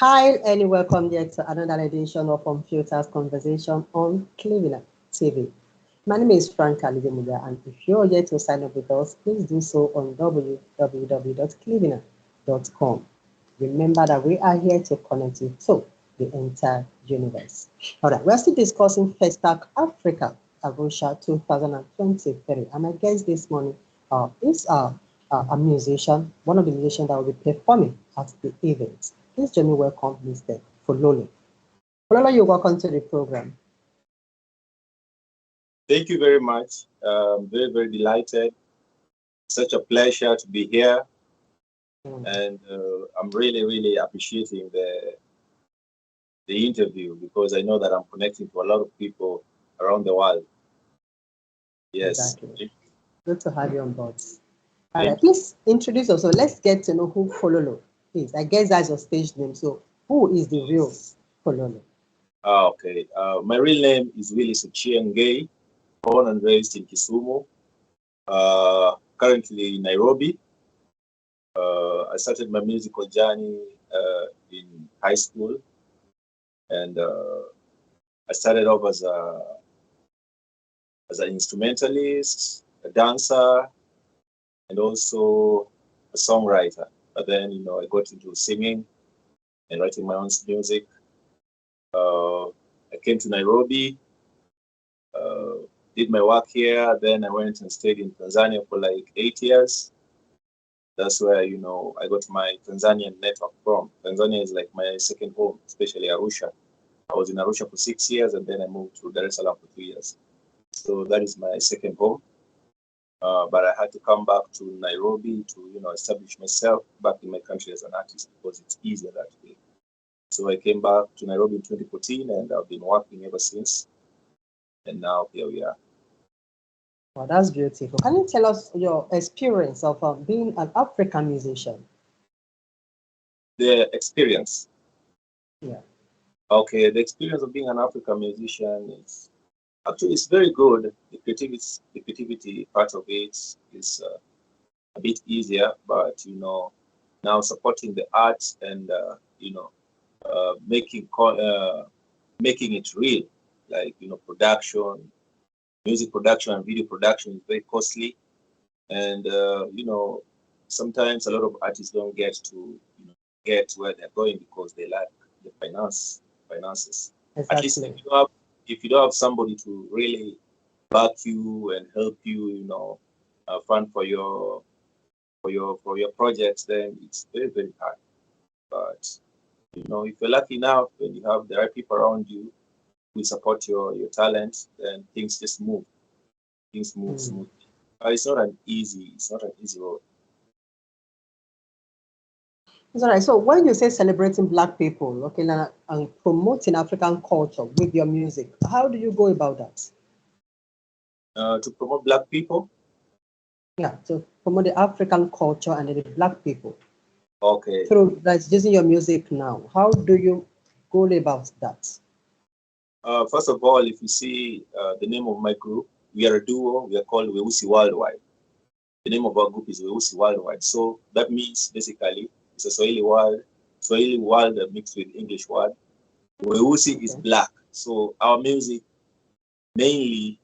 Hi, and welcome yet to another edition of Unfiltered Conversation on Cleveland TV. My name is Frank Alidemuga, and if you're yet to sign up with us, please do so on www.cleveland.com. Remember that we are here to connect you to the entire universe. All right, we're still discussing FESTAC Africa, Arusha 2023. And my guest this morning is a musician, one of the musicians that will be performing at the event. Please join me welcome Mr. Fololo. Fololo, you're welcome to the program. Thank you very much. Very, very delighted. Such a pleasure to be here. And I'm really, really appreciating the interview because I know that I'm connecting to a lot of people around the world. Yes. Exactly. Good to have you on board. All right, please introduce yourself. Let's get to know who Fololo is. I guess that's your stage name. So who is the real Fololo? Okay. My real name is Willie Suchiengay, born and raised in Kisumu, currently in Nairobi. I started my musical journey in high school, and I started off as an instrumentalist, a dancer, and also a songwriter. But then, I got into singing and writing my own music. I came to Nairobi, did my work here. Then I went and stayed in Tanzania for like 8 years. That's where, I got my Tanzanian network from. Tanzania is like my second home, especially Arusha. I was in Arusha for 6 years, and then I moved to Dar es Salaam for 2 years. So that is my second home. But I had to come back to Nairobi to, establish myself back in my country as an artist because it's easier that way. So I came back to Nairobi in 2014, and I've been working ever since. And now here we are. Well, that's beautiful. Can you tell us your experience of being an African musician? The experience. Yeah. Okay, the experience of being an African musician is actually it's very good. The creativity part of it is a bit easier, but now supporting the arts and making it real, like production, music production and video production is very costly, and sometimes a lot of artists don't get to get where they're going because they lack the finances. At least Exactly. if you don't have somebody to really back you and help you, fund for your projects, then it's very, very hard. But if you're lucky enough and you have the right people around you who support your talent, then things just move. Things move smoothly. It's not an easy road. It's all right. So when you say celebrating Black people, okay, and promoting African culture with your music, how do you go about that? To promote Black people. Yeah, to promote the African culture and the Black people. Okay. Through that's using your music now. How do you go about that? First of all, if you see the name of my group, we are a duo. We are called Weusi Worldwide. The name of our group is Weusi Worldwide. So that means basically it's a Swahili word mixed with English word. Weusi is black. So our music mainly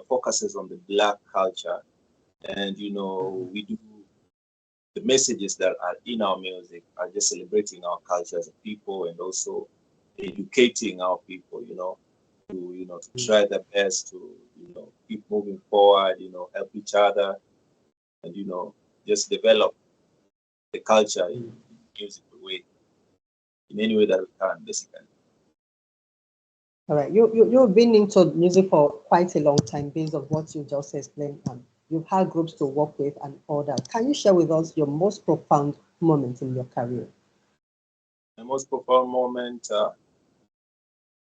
focuses on the Black culture, and we do the messages that are in our music are just celebrating our culture as a people and also educating our people, to try their best to, keep moving forward, help each other and, just develop the culture in a musical way, in any way that we can, basically. All right, you've been into music for quite a long time based on what you just explained, and you've had groups to work with and all that. Can you share with us your most profound moment in your career? My most profound moment,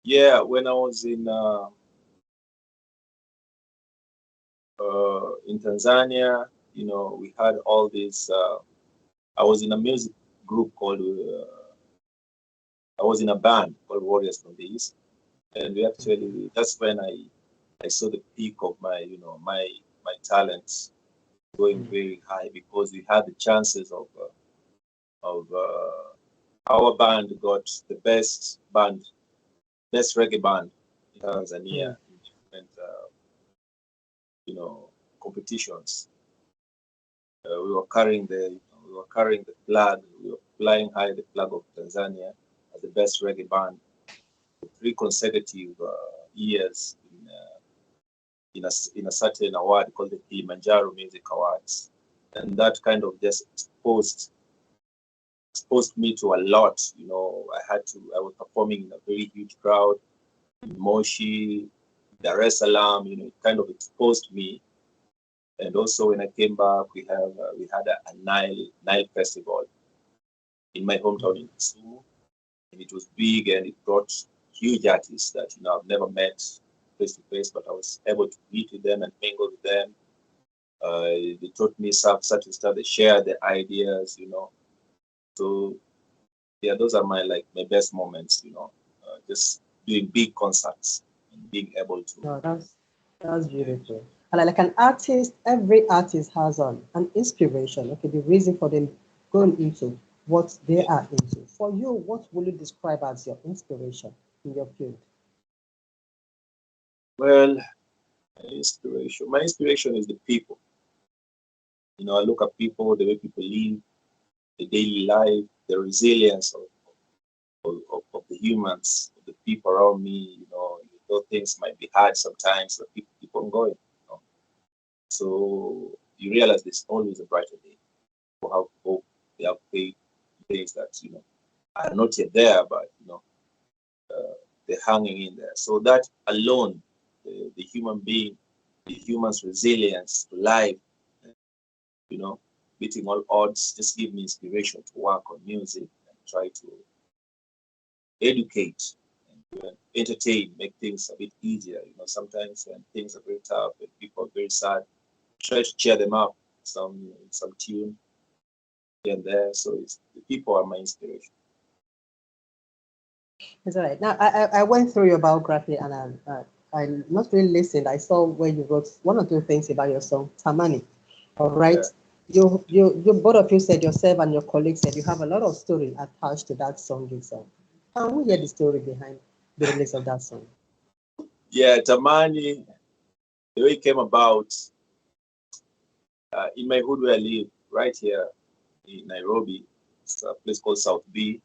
when I was in Tanzania, we had all this. I was in a music group called. I was in a band called Warriors from the East, and we actually that's when I saw the peak of my my talents going very high because we had the chances of our band got the best reggae band in Tanzania in different, competitions. We were carrying the flag. We were flying high the flag of Tanzania as the best reggae band for 3 consecutive years in a certain award called the Kilimanjaro Music Awards, and that kind of just exposed me to a lot. I was performing in a very huge crowd in Moshi, Dar es Salaam. It kind of exposed me. And also when I came back, we had a Nile festival in my hometown in Kisumu, and it was big, and it brought huge artists that I've never met face to face, but I was able to meet with them and mingle with them. They taught me certain stuff. They shared their ideas, So yeah, those are my best moments, just doing big concerts and being able to. No, that's beautiful. And like an artist, every artist has an inspiration. Okay, the reason for them going into what they are into. For you, what will you describe as your inspiration in your field? Well, my inspiration is the people. I look at people, the way people live, the daily life, the resilience of the humans, of the people around me. Though things might be hard sometimes, but people keep on going. So you realize there's always a brighter day. People have hope. They have faith. Things that are not yet there, but they're hanging in there. So that alone, the human being, the human's resilience to life, beating all odds, just give me inspiration to work on music and try to educate and entertain, make things a bit easier. Sometimes when things are very tough and people are very sad, try to cheer them up, some tune here and there. So the people are my inspiration. It's all right. Now, I went through your biography, and I not really listened. I saw where you wrote one or two things about your song, Tamani. All right. Yeah. You both of you said, yourself and your colleagues said, you have a lot of story attached to that song itself. Can we hear the story behind the release of that song? Yeah, Tamani, the way it came about, in my hood where I live, right here in Nairobi, it's a place called South B.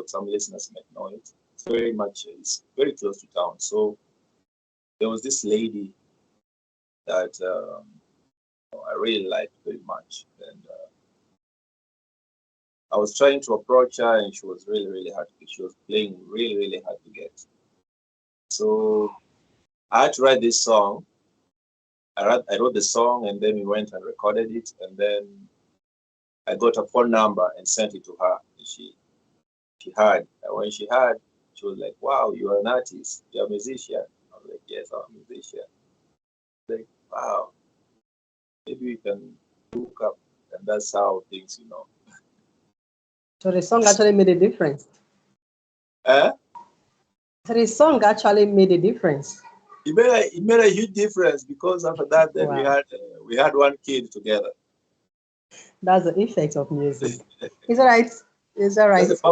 Some listeners might know it. It's very close to town. So there was this lady that I really liked very much, and I was trying to approach her, and she was really, really hard to get. She was playing really, really hard to get. So I had to write this song. I wrote the song, and then we went and recorded it, and then I got a phone number and sent it to her. And she heard. And when she heard, she was like, "Wow, you are an artist. You're a musician." I was like, "Yes, I'm a musician." Like, wow, maybe we can hook up, and that's how things, So the song actually made a difference. So the song actually made a difference. It made a huge difference, because after that, then we had one kid together. That's the effect of music. Is that right? Is that right? That's the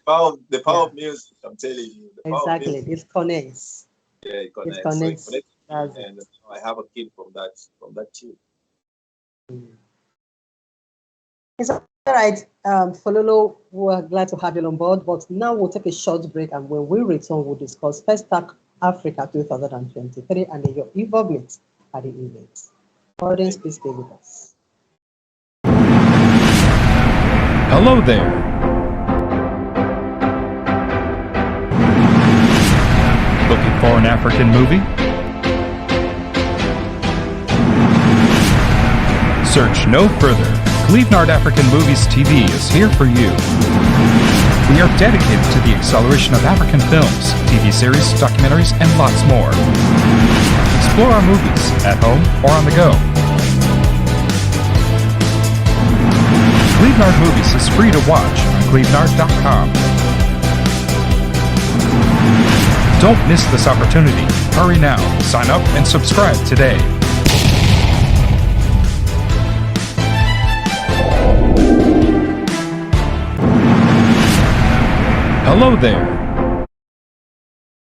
power of music. I'm telling you. Exactly. It connects. Yeah, it connects. It connects. So and I have a kid from that tune. It's all right. Fololo, we're glad to have you on board, but now we'll take a short break, and when we return, we'll discuss FESTAC Africa 2023 and your involvement at the event. Audience, please stay with us. Hello there. Looking for an African movie? Search no further. Clevenard African Movies TV is here for you. We are dedicated to the acceleration of African films, TV series, documentaries, and lots more. Explore our movies at home or on the go. Clevenard Movies is free to watch on clevenard.com. Don't miss this opportunity. Hurry now. Sign up and subscribe today. Hello there.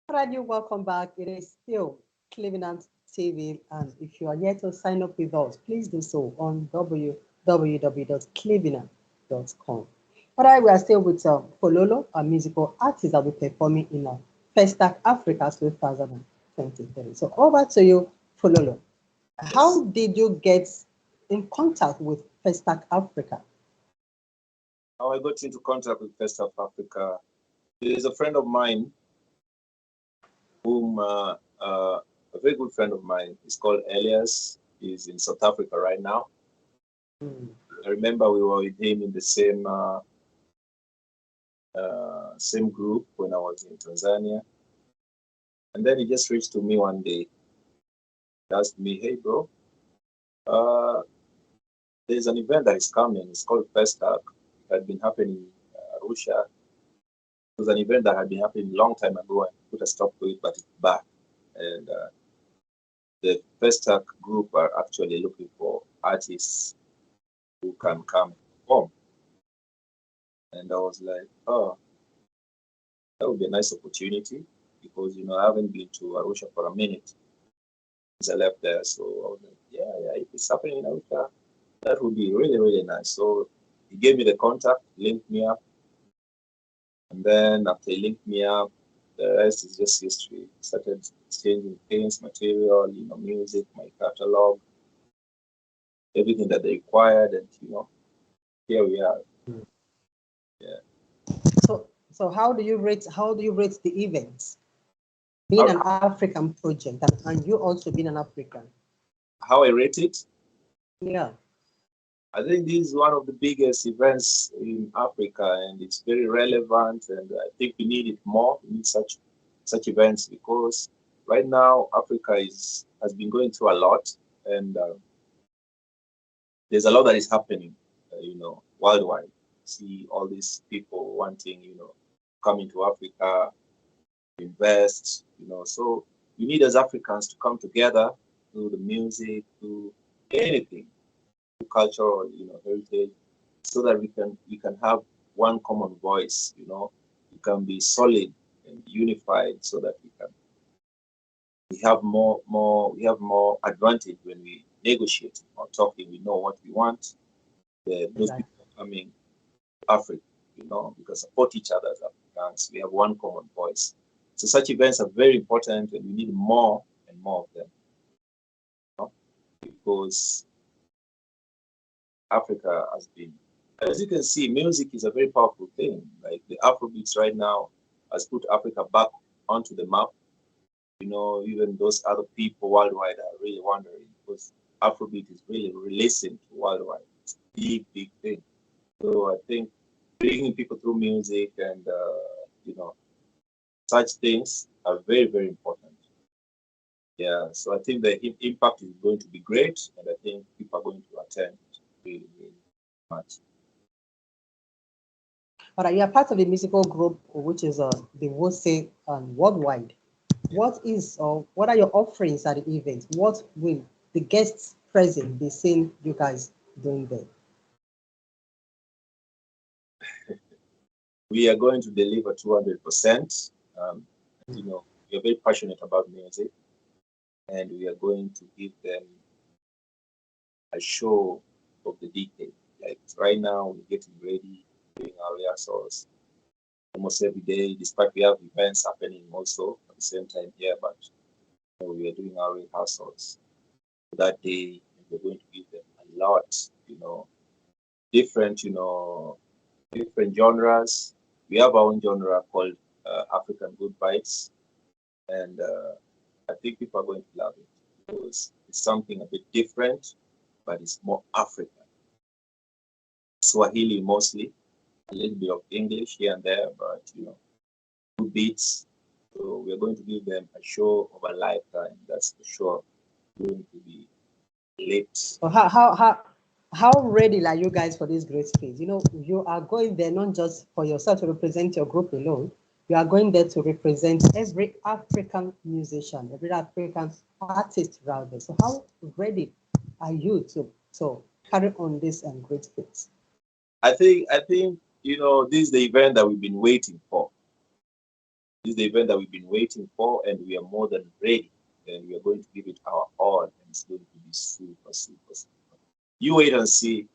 All right, you welcome back. It is still Cleveland TV, and if you are yet to sign up with us, please do so on www.cleveland.com. All right, we are still with Pololo, a musical artist that will be performing in FESTAC Africa 2023. So over to you, Pololo. How did you get in contact with FESTAC Africa? How I got into contact with FESTAC Africa, there is a friend of mine whom a very good friend of mine is called Elias. He's in South Africa right now. I remember we were with him in the same group when I was in Tanzania. And then he just reached to me one day. He asked me, "Hey, bro, there's an event that is coming. It's called FESTAC. It had been happening in Arusha. It was an event that had been happening a long time ago and put a stop to it, but it's back. And the FESTAC group are actually looking for artists who can come perform." And I was like, "Oh, that would be a nice opportunity because, I haven't been to Arusha for a minute since I left there." So I was like, yeah, if it's happening in Arusha, that would be really, really nice. So he gave me the contact, linked me up. And then after he linked me up, the rest is just history. Started exchanging things, material, music, my catalog, everything that they required, and here we are. Yeah. So how do you rate the events? Being an African project and you also being an African. How I rate it? Yeah. I think this is one of the biggest events in Africa, and it's very relevant. And I think we need it more. We need such events because right now Africa has been going through a lot, and there's a lot that is happening, worldwide. See all these people wanting, come into Africa, invest, So we need as Africans to come together, do the music, do anything, do cultural, heritage, so that we can have one common voice, we can be solid and unified, so that we have more advantage when we negotiate or talking. We know what we want. Those people coming to Africa, because support each other as Africans. We have one common voice. So such events are very important, and we need more and more of them, because Africa has been, as you can see, music is a very powerful thing. Like the Afrobeats right now has put Africa back onto the map. Even those other people worldwide are really wondering, because Afrobeat is really listened to worldwide. It's a big, big thing. So I think bringing people through music and, such things are very, very important. Yeah, so I think the impact is going to be great, and I think people are going to attend really, really much. All right, you are part of the musical group, which is the Wose Worldwide. What are your offerings at the event? What will the guests present be seeing you guys doing there? We are going to deliver 200%. We are very passionate about music, and we are going to give them a show of the decade. Like right now, we're getting ready, doing our rehearsals almost every day, despite we have events happening also at the same time here, but we are doing our rehearsals that day, and we're going to give them a lot, different, different genres. We have our own genre called African Good Vibes, and I think people are going to love it because it's something a bit different, but it's more African. Swahili mostly, a little bit of English here and there, but good beats. So we're going to give them a show of a lifetime. That's for sure going to be lit. So how ready are you guys for this great space? You are going there not just for yourself to represent your group alone. You are going there to represent every African musician, every African artist around there. So how ready are you to carry on this great space? I think this is the event that we've been waiting for. This is the event that we've been waiting for, and we are more than ready. And we are going to give it our all, and it's going to be super, super, super. You wait and see.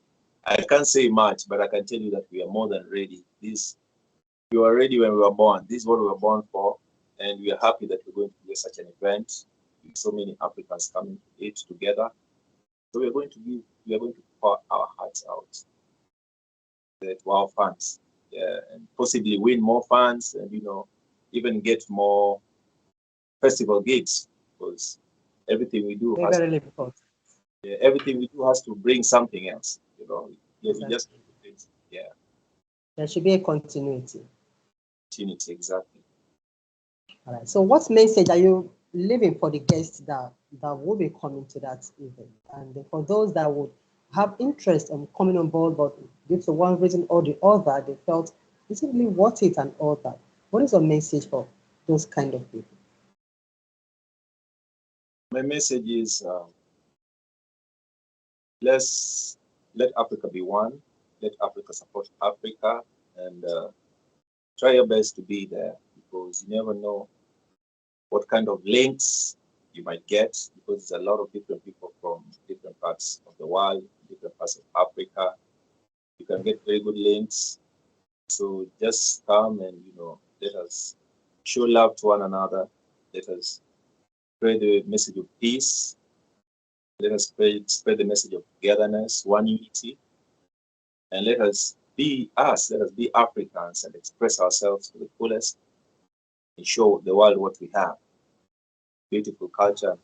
I can't say much, but I can tell you that we are more than ready. We were ready when we were born. This is what we were born for, and we are happy that we're going to do such an event with so many Africans coming to it together. So we are going to pour our hearts out to our fans, yeah, and possibly win more fans, and even get more festival gigs, because everything we do has Very important. yeah, everything we do has to bring something else. Yeah, we Exactly. just yeah, There should be a continuity. opportunity exactly. All right. So what message are you leaving for the guests that will be coming to that event? And for those that would have interest in coming on board, but due to one reason or the other, they felt it's really worth it and all that. What is your message for those kind of people? My message is let's let Africa be one. Let Africa support Africa, and try your best to be there, because you never know what kind of links you might get, because there's a lot of different people from different parts of the world, different parts of Africa. You can get very good links. So just come and let us show love to one another. Let us spread the message of peace. Let us spread the message of togetherness, one unity, and let us be us. Let us be Africans and express ourselves to the fullest and show the world what we have, beautiful culture,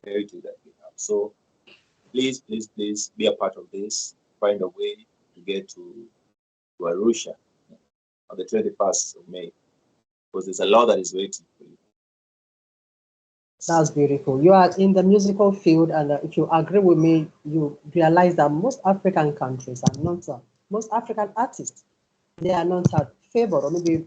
heritage that we have. So please, please, please be a part of this. Find a way to get to Arusha on the 21st of May, because there's a lot that is waiting for you. That's beautiful. You are in the musical field, and if you agree with me, you realize that most African countries are not, most African artists, they are not favored or maybe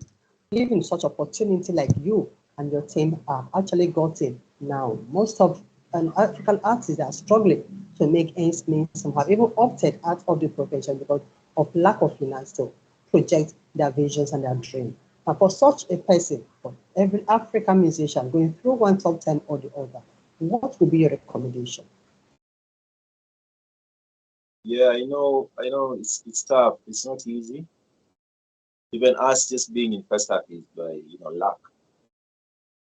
given such opportunity like you and your team are actually gotten now. Most of African artists are struggling to make ends meet. Some have even opted out of the profession because of lack of finance to project their visions and their dreams. And for such a person, for every African musician going through one tough time or the other, what would be your recommendation? Yeah, I know it's tough. It's not easy. Even us just being in FESTAC is by luck.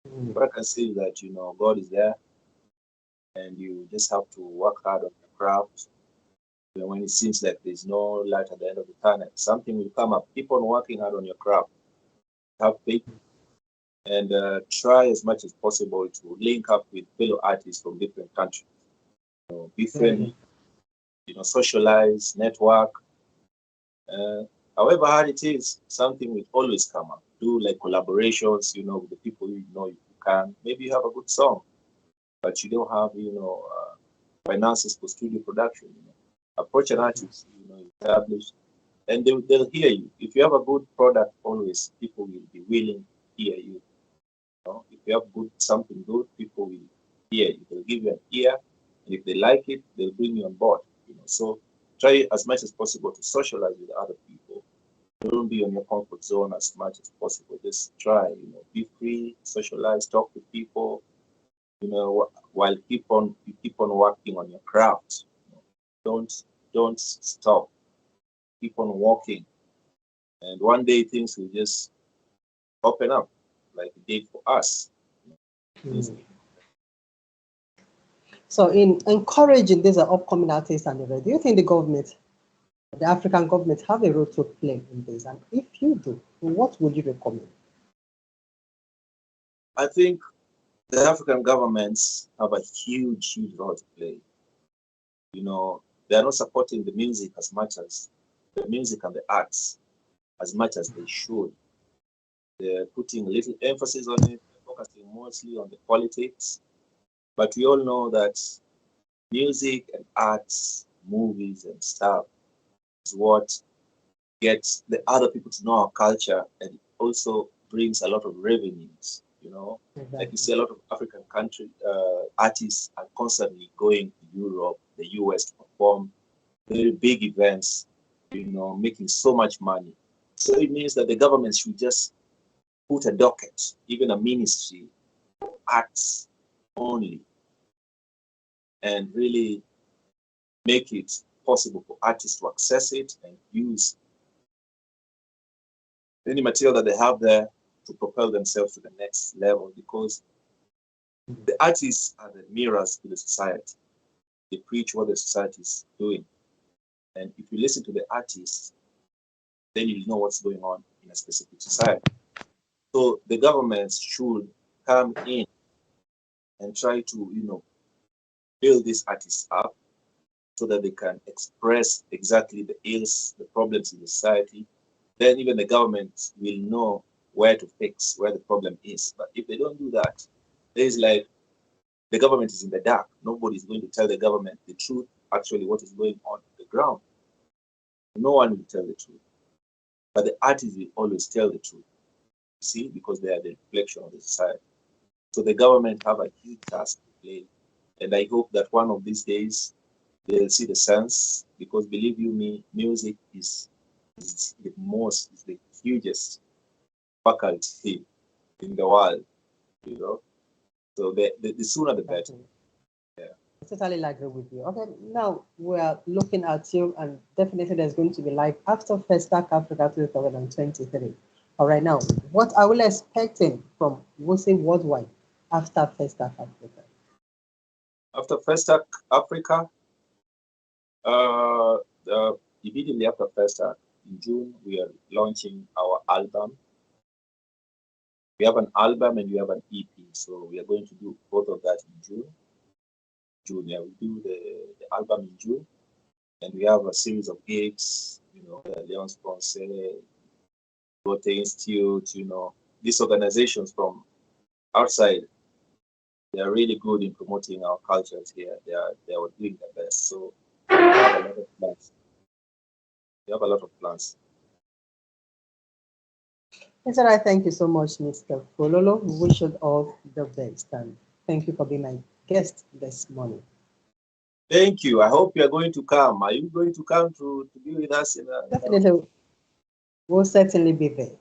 Mm. What I can say is that God is there, and you just have to work hard on your craft. Even when it seems like there's no light at the end of the tunnel, something will come up. Keep on working hard on your craft. Have faith, and try as much as possible to link up with fellow artists from different countries. Be friendly, Very. socialize, network. Uh, However hard it is, something will always come up. Do like collaborations, with the people you can. Maybe you have a good song, but you don't have, finances for studio production. Approach an artist, established, and they'll hear you. If you have a good product, always people will be willing to hear you. If you have something good, people will hear you. They'll give you an ear, and if they like it, they'll bring you on board. So try as much as possible to socialize with other people. Don't be on your comfort zone as much as possible. Just try, be free, socialize, talk with people. While you keep on working on your craft. Don't don't stop. Keep on walking, and one day things will just open up, like it did for us. Mm. So, in encouraging these upcoming artists and the rest, do you think the African government, have a role to play in this? And if you do, what would you recommend? I think the African governments have a huge, huge role to play. They are not supporting the music as much as the music and the arts as much as they should. They're putting little emphasis on it, focusing mostly on the politics. But we all know that music and arts, movies and stuff is what gets the other people to know our culture, and also brings a lot of revenues. Like you Exactly. see, a lot of African country artists are constantly going to Europe, the US to perform very big events, making so much money. So it means that the government should just put a docket, even a ministry, arts only, and really make it possible for artists to access it and use any material that they have there to propel themselves to the next level, because the artists are the mirrors to the society. They preach what the society is doing. And if you listen to the artists, then you know what's going on in a specific society. So the governments should come in and try to, build these artists up so that they can express exactly the ills, the problems in the society. Then even the government will know where to fix, where the problem is. But if they don't do that, there's like the government is in the dark. Nobody is going to tell the government the truth, actually what is going on the ground. No one will tell the truth. But the artists will always tell the truth. See, because they are the reflection of the society. So the government have a huge task to play. And I hope that one of these days they'll see the sense, because believe you me, music is the hugest faculty in the world. So the sooner the better. Yeah. I totally agree with you. Okay, now we're looking at you, and definitely there's going to be live after FESTAC Africa 2023. All right, now, what are we expecting from WUSI Worldwide after FESTAC Africa? After FESTAC Africa, immediately after FESTAC, in June, we are launching our album. We have an album and we have an EP, so we are going to do both of that in June. Yeah, we do the album in June, and we have a series of gigs, the Leon Sponsor, Goethe Institute, these organizations from outside. They are really good in promoting our cultures here. They are doing their best. So we have a lot of plans. We have a lot of plans. Yes, sir, I thank you so much, Mr. Fololo. We wish you all the best, and thank you for being my guest this morning. Thank you. I hope you are going to come. Are you going to come to be with us? Definitely, we'll certainly be there.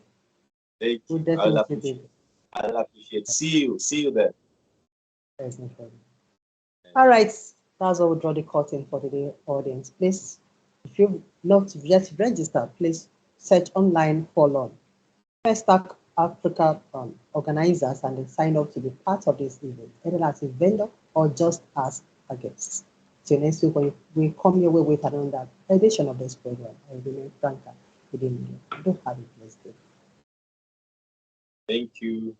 Thank you. We'll definitely be there. I'll appreciate. See you there. There's no problem. All right, that's all we draw the curtain for today, audience. Please, if you've not yet registered, please search online for FESTAC Africa organizers and then sign up to be part of this event, either as a vendor or just as a guest. So next week, we come your way with another edition of this program. I remain Franca. Do have a blessed day. Thank you.